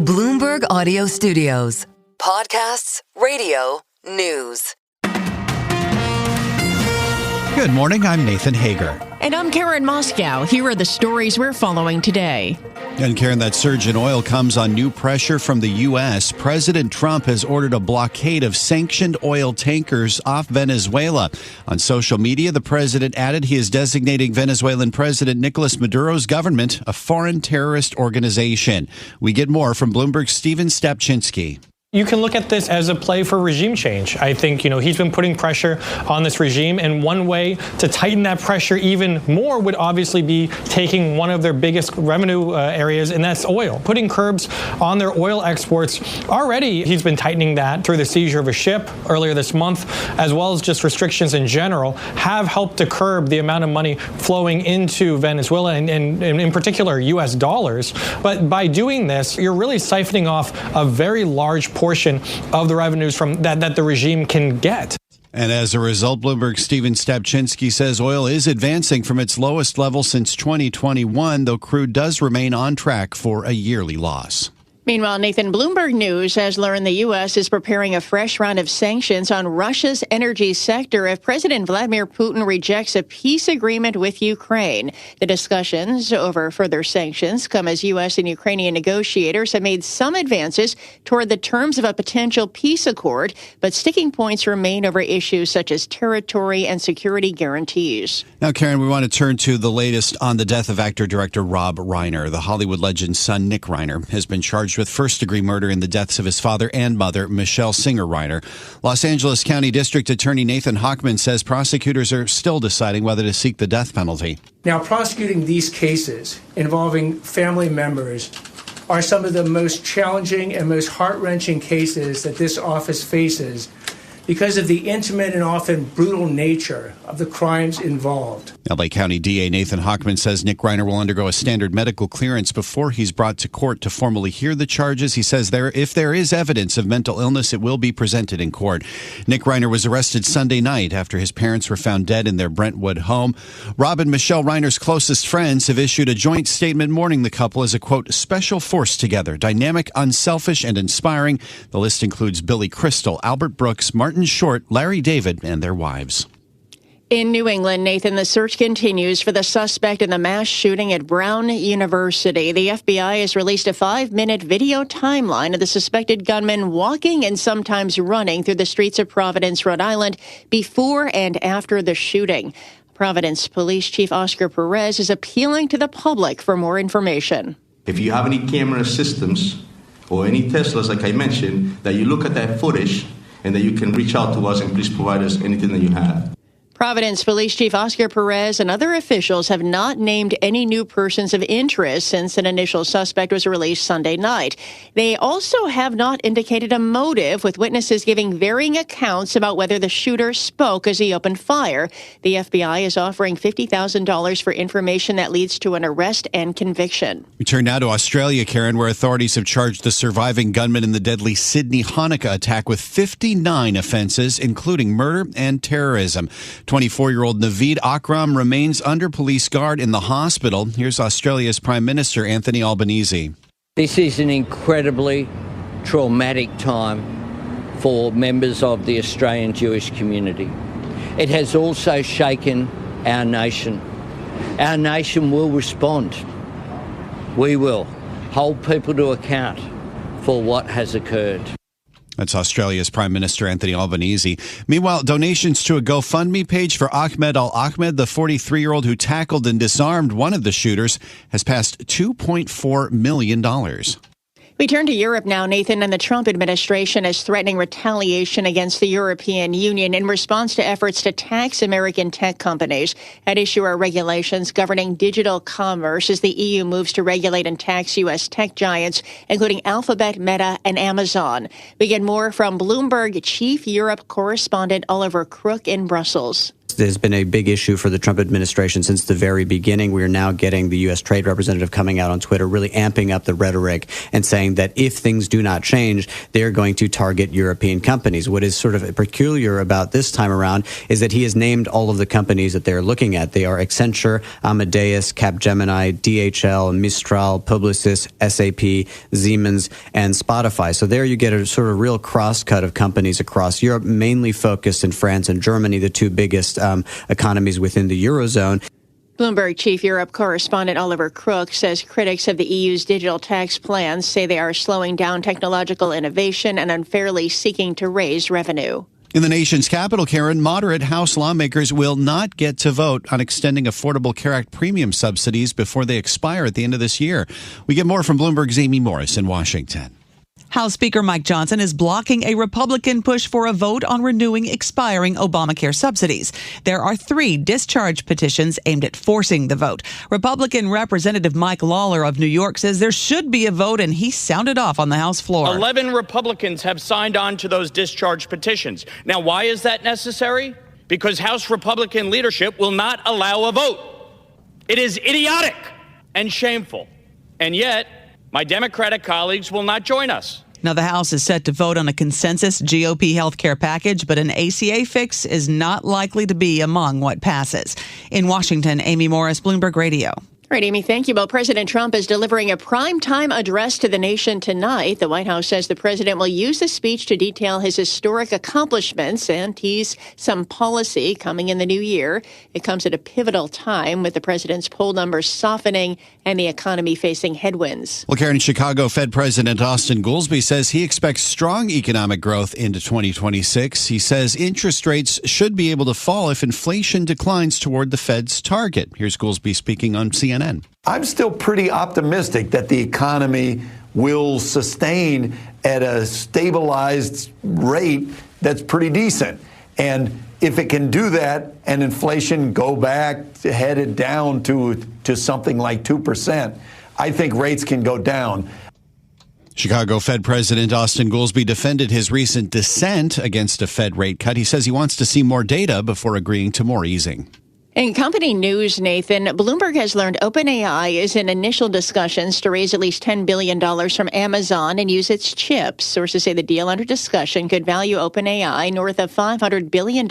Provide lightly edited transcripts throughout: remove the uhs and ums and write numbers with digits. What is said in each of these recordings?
Bloomberg Audio Studios. Podcasts, radio, news. Good morning, I'm Nathan Hager. And I'm Karen Moscow. Here are the stories we're following today. And Karen, that surge in oil comes on new pressure from the U.S. President Trump has ordered a blockade of sanctioned oil tankers off Venezuela. On social media, the president added he is designating Venezuelan President Nicolas Maduro's government a foreign terrorist organization. We get more from Bloomberg's Stephen Stepchinsky. You can look at this as a play for regime change. I think, he's been putting pressure on this regime, and one way to tighten that pressure even more would obviously be taking one of their biggest revenue areas, and that's oil, putting curbs on their oil exports. Already, he's been tightening that through the seizure of a ship earlier this month, as well as just restrictions in general, have helped to curb the amount of money flowing into Venezuela and in particular U.S. dollars. But by doing this, you're really siphoning off a very large portion of the revenues from that the regime can get. And as a result, Bloomberg's Stephen Stepchinsky says oil is advancing from its lowest level since 2021, though crude does remain on track for a yearly loss. Meanwhile, Nathan, Bloomberg News has learned the U.S. is preparing a fresh round of sanctions on Russia's energy sector if President Vladimir Putin rejects a peace agreement with Ukraine. The discussions over further sanctions come as U.S. and Ukrainian negotiators have made some advances toward the terms of a potential peace accord, but sticking points remain over issues such as territory and security guarantees. Now, Karen, we want to turn to the latest on the death of actor-director Rob Reiner. The Hollywood legend's son, Nick Reiner, has been charged with first-degree murder in the deaths of his father and mother, Michelle Singer Reiner. Los Angeles County District Attorney Nathan Hochman says prosecutors are still deciding whether to seek the death penalty. Now, prosecuting these cases involving family members are some of the most challenging and most heart-wrenching cases that this office faces because of the intimate and often brutal nature of the crimes involved. L.A. County DA Nathan Hochman says Nick Reiner will undergo a standard medical clearance before he's brought to court to formally hear the charges. He says if there is evidence of mental illness, it will be presented in court. Nick Reiner was arrested Sunday night after his parents were found dead in their Brentwood home. Rob and Michelle Reiner's closest friends have issued a joint statement mourning the couple as a, quote, special force together, dynamic, unselfish, and inspiring. The list includes Billy Crystal, Albert Brooks, Martin Short, Larry David, and their wives. In New England, Nathan, the search continues for the suspect in the mass shooting at Brown University. The FBI has released a 5-minute video timeline of the suspected gunman walking and sometimes running through the streets of Providence, Rhode Island, before and after the shooting. Providence Police Chief Oscar Perez is appealing to the public for more information. If you have any camera systems or any Teslas, like I mentioned, that you look at that footage and that you can reach out to us and please provide us anything that you have. Providence Police Chief Oscar Perez and other officials have not named any new persons of interest since an initial suspect was released Sunday night. They also have not indicated a motive, with witnesses giving varying accounts about whether the shooter spoke as he opened fire. The FBI is offering $50,000 for information that leads to an arrest and conviction. We turn now to Australia, Karen, where authorities have charged the surviving gunman in the deadly Sydney Hanukkah attack with 59 offenses, including murder and terrorism. 24-year-old Naveed Akram remains under police guard in the hospital. Here's Australia's Prime Minister Anthony Albanese. This is an incredibly traumatic time for members of the Australian Jewish community. It has also shaken our nation. Our nation will respond. We will hold people to account for what has occurred. That's Australia's Prime Minister Anthony Albanese. Meanwhile, donations to a GoFundMe page for Ahmed Al-Ahmed, the 43-year-old who tackled and disarmed one of the shooters, has passed $2.4 million. We turn to Europe now, Nathan, and the Trump administration is threatening retaliation against the European Union in response to efforts to tax American tech companies. At issue are regulations governing digital commerce as the EU moves to regulate and tax U.S. tech giants, including Alphabet, Meta, and Amazon. We get more from Bloomberg Chief Europe correspondent Oliver Crook in Brussels. There's been a big issue for the Trump administration since the very beginning. We are now getting the U.S. trade representative coming out on Twitter, really amping up the rhetoric and saying that if things do not change, they're going to target European companies. What is sort of peculiar about this time around is that he has named all of the companies that they're looking at. They are Accenture, Amadeus, Capgemini, DHL, Mistral, Publicis, SAP, Siemens, and Spotify. So there you get a sort of real cross-cut of companies across Europe, mainly focused in France and Germany, the two biggest economies within the Eurozone. Bloomberg chief Europe correspondent Oliver Crook says critics of the EU's digital tax plans say they are slowing down technological innovation and unfairly seeking to raise revenue. In the nation's capital, Karen, moderate House lawmakers will not get to vote on extending Affordable Care Act premium subsidies before they expire at the end of this year. We get more from Bloomberg's Amy Morris in Washington. House Speaker Mike Johnson is blocking a Republican push for a vote on renewing expiring Obamacare subsidies. There are 3 discharge petitions aimed at forcing the vote. Republican Representative Mike Lawler of New York says there should be a vote, and he sounded off on the House floor. 11 Republicans have signed on to those discharge petitions. Now, why is that necessary? Because House Republican leadership will not allow a vote. It is idiotic and shameful. And yet, my Democratic colleagues will not join us. Now, the House is set to vote on a consensus GOP health care package, but an ACA fix is not likely to be among what passes. In Washington, Amy Morris, Bloomberg Radio. All right, Amy, thank you. Well, President Trump is delivering a primetime address to the nation tonight. The White House says the president will use the speech to detail his historic accomplishments and tease some policy coming in the new year. It comes at a pivotal time with the president's poll numbers softening and the economy facing headwinds. Well, Karen, Chicago Fed President Austin Goolsbee says he expects strong economic growth into 2026. He says interest rates should be able to fall if inflation declines toward the Fed's target. Here's Goolsbee speaking on CNN. I'm still pretty optimistic that the economy will sustain at a stabilized rate that's pretty decent. And if it can do that and inflation go back headed down to something like 2%, I think rates can go down. Chicago Fed President Austin Goolsbee defended his recent dissent against a Fed rate cut. He says he wants to see more data before agreeing to more easing. In company news, Nathan, Bloomberg has learned OpenAI is in initial discussions to raise at least $10 billion from Amazon and use its chips. Sources say the deal under discussion could value OpenAI north of $500 billion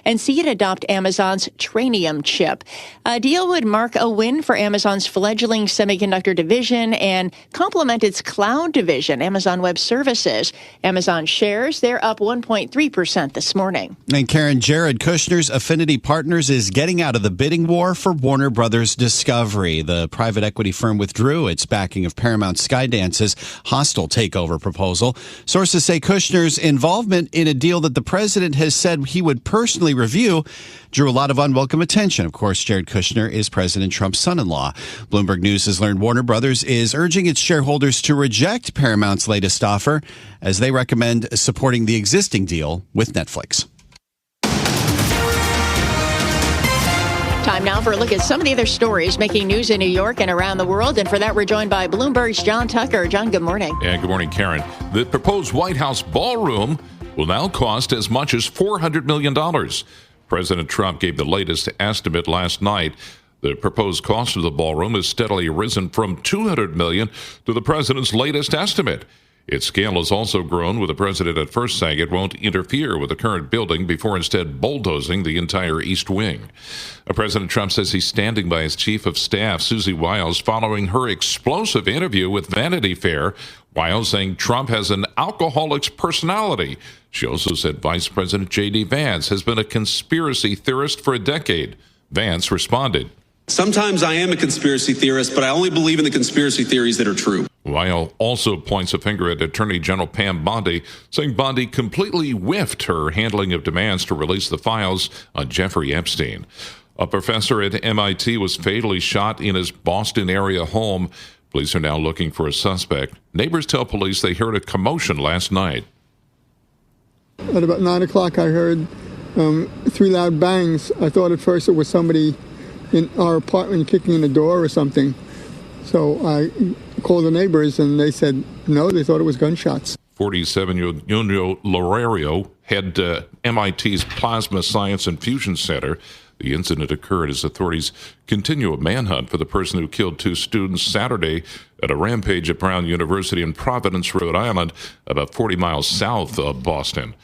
and see it adopt Amazon's Trainium chip. A deal would mark a win for Amazon's fledgling semiconductor division and complement its cloud division, Amazon Web Services. Amazon shares, they're up 1.3% this morning. And Karen, Jared Kushner's Affinity Partners is getting out of the bidding war for Warner Brothers Discovery. The private equity firm withdrew its backing of Paramount Skydance's hostile takeover proposal. Sources say Kushner's involvement in a deal that the president has said he would personally review drew a lot of unwelcome attention. Of course, Jared Kushner is President Trump's son-in-law. Bloomberg News has learned Warner Brothers is urging its shareholders to reject Paramount's latest offer as they recommend supporting the existing deal with Netflix. Time now for a look at some of the other stories making news in New York and around the world. And for that, we're joined by Bloomberg's John Tucker. John, good morning. Yeah, good morning, Karen. The proposed White House ballroom will now cost as much as $400 million. President Trump gave the latest estimate last night. The proposed cost of the ballroom has steadily risen from $200 million to the president's latest estimate. Its scale has also grown, with the president at first saying it won't interfere with the current building before instead bulldozing the entire East Wing. President Trump says he's standing by his chief of staff, Susie Wiles, following her explosive interview with Vanity Fair. Wiles saying Trump has an alcoholic's personality. She also said Vice President J.D. Vance has been a conspiracy theorist for a decade. Vance responded, "Sometimes I am a conspiracy theorist, but I only believe in the conspiracy theories that are true." Weil also points a finger at Attorney General Pam Bondi, saying Bondi completely whiffed her handling of demands to release the files on Jeffrey Epstein. A professor at MIT was fatally shot in his Boston area home. Police are now looking for a suspect. Neighbors tell police they heard a commotion last night. At about 9 o'clock, I heard 3 loud bangs. I thought at first it was somebody in our apartment kicking in the door or something. So I called the neighbors, and they said no, they thought it was gunshots. 47-year-old Junio Lorario head MIT's Plasma Science and Fusion Center. The incident occurred as authorities continue a manhunt for the person who killed 2 students Saturday at a rampage at Brown University in Providence, Rhode Island, about 40 miles south of Boston.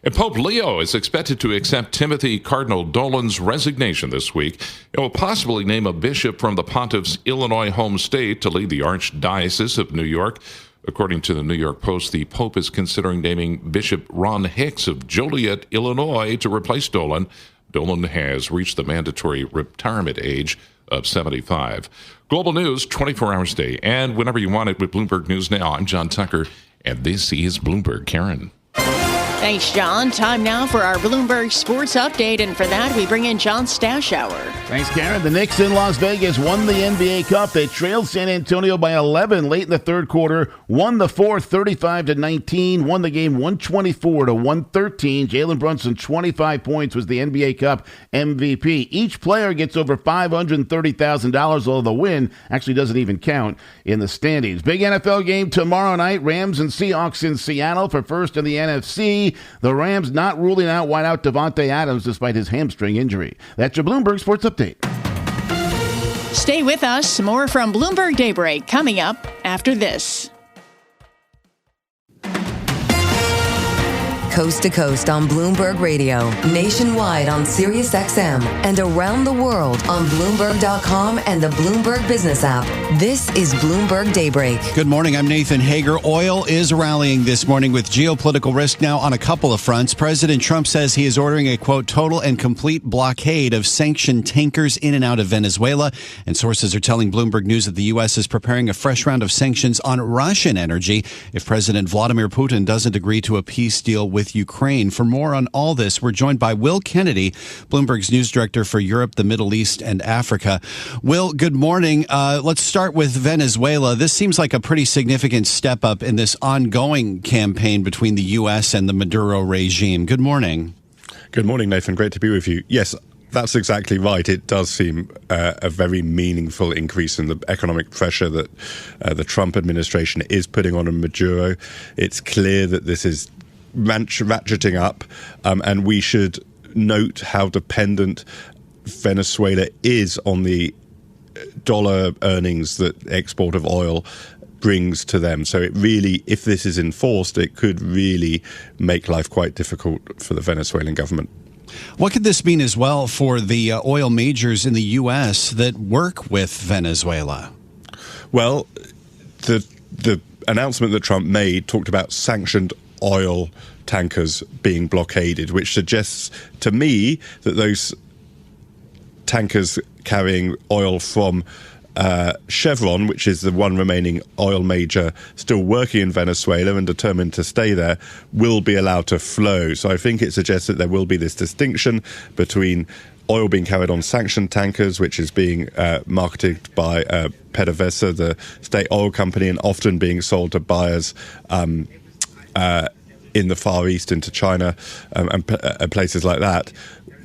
And Pope Leo is expected to accept Timothy Cardinal Dolan's resignation this week. It will possibly name a bishop from the pontiff's Illinois home state to lead the Archdiocese of New York. According to the New York Post, the Pope is considering naming Bishop Ron Hicks of Joliet, Illinois, to replace Dolan. Dolan has reached the mandatory retirement age of 75. Global news, 24 hours a day, and whenever you want it with Bloomberg News Now. I'm John Tucker, and this is Bloomberg. Karen. Thanks, John. Time now for our Bloomberg Sports Update, and for that, we bring in John Stashower. Thanks, Karen. The Knicks in Las Vegas won the NBA Cup. They trailed San Antonio by 11 late in the third quarter, won the fourth 35-19, won the game 124-113. Jalen Brunson, 25 points, was the NBA Cup MVP. Each player gets over $530,000, although the win actually doesn't even count in the standings. Big NFL game tomorrow night, Rams and Seahawks in Seattle for first in the NFC. The Rams not ruling out wideout Devontae Adams despite his hamstring injury. That's your Bloomberg Sports Update. Stay with us. More from Bloomberg Daybreak coming up after this. Coast to coast on Bloomberg Radio, nationwide on Sirius XM, and around the world on Bloomberg.com and the Bloomberg Business app. This is Bloomberg Daybreak. Good morning. I'm Nathan Hager. Oil is rallying this morning with geopolitical risk now on a couple of fronts. President Trump says he is ordering a, quote, total and complete blockade of sanctioned tankers in and out of Venezuela. And sources are telling Bloomberg News that the U.S. is preparing a fresh round of sanctions on Russian energy if President Vladimir Putin doesn't agree to a peace deal with Ukraine. For more on all this, we're joined by Will Kennedy, Bloomberg's news director for Europe, the Middle East, and Africa. Will, good morning. Let's start with Venezuela. This seems like a pretty significant step up in this ongoing campaign between the U.S. and the Maduro regime. Good morning. Good morning, Nathan. Great to be with you. Yes, that's exactly right. It does seem a very meaningful increase in the economic pressure that the Trump administration is putting on Maduro. It's clear that this is ratcheting up, and we should note how dependent Venezuela is on the dollar earnings that export of oil brings to them. So it really, if this is enforced, it could really make life quite difficult for the Venezuelan government. What could this mean as well for the oil majors in the U.S. that work with Venezuela? Well, the announcement that Trump made talked about sanctioned oil tankers being blockaded, which suggests to me that those tankers carrying oil from Chevron, which is the one remaining oil major still working in Venezuela and determined to stay there, will be allowed to flow. So I think it suggests that there will be this distinction between oil being carried on sanctioned tankers, which is being marketed by PDVSA, the state oil company, and often being sold to buyers in the Far East into China and places like that,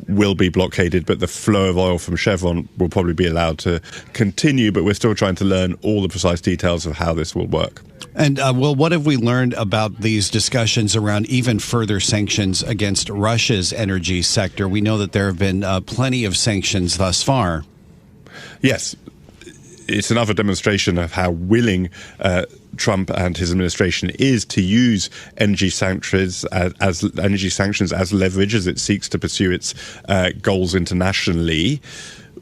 will be blockaded, but the flow of oil from Chevron will probably be allowed to continue, but we're still trying to learn all the precise details of how this will work. And, Will, what have we learned about these discussions around even further sanctions against Russia's energy sector? We know that there have been plenty of sanctions thus far. Yes. It's another demonstration of how willing Trump and his administration is to use energy sanctions as leverage as it seeks to pursue its goals internationally.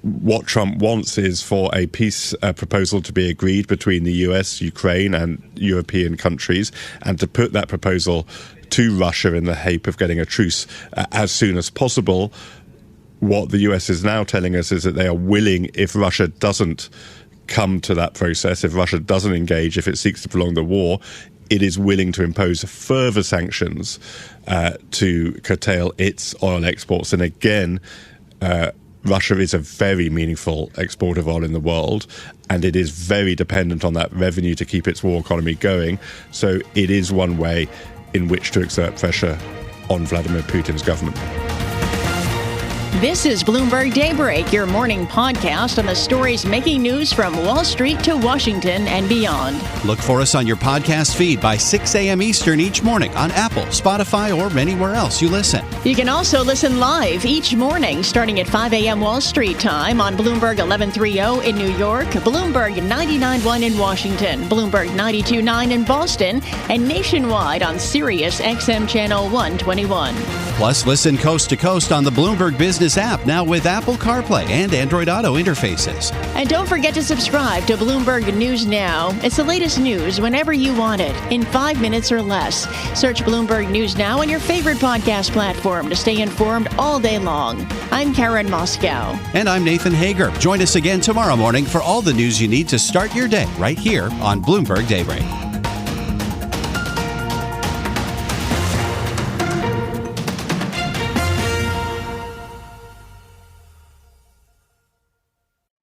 What Trump wants is for a peace proposal to be agreed between the US, Ukraine, and European countries, and to put that proposal to Russia in the hope of getting a truce as soon as possible. What the US is now telling us is that they are willing, if Russia doesn't come to that process, if Russia doesn't engage, if it seeks to prolong the war, it is willing to impose further sanctions to curtail its oil exports. And again, Russia is a very meaningful exporter of oil in the world, and it is very dependent on that revenue to keep its war economy going. So it is one way in which to exert pressure on Vladimir Putin's government. This is Bloomberg Daybreak, your morning podcast on the stories making news from Wall Street to Washington and beyond. Look for us on your podcast feed by 6 a.m. Eastern each morning on Apple, Spotify, or anywhere else you listen. You can also listen live each morning starting at 5 a.m. Wall Street time on Bloomberg 1130 in New York, Bloomberg 99.1 in Washington, Bloomberg 92.9 in Boston, and nationwide on Sirius XM Channel 121. Plus, listen coast to coast on the Bloomberg Business app, now with Apple CarPlay and Android Auto interfaces. And don't forget to subscribe to Bloomberg News Now. It's the latest news whenever you want it, in 5 minutes or less. Search Bloomberg News Now on your favorite podcast platform to stay informed all day long. I'm Karen Moscow. And I'm Nathan Hager. Join us again tomorrow morning for all the news you need to start your day right here on Bloomberg Daybreak.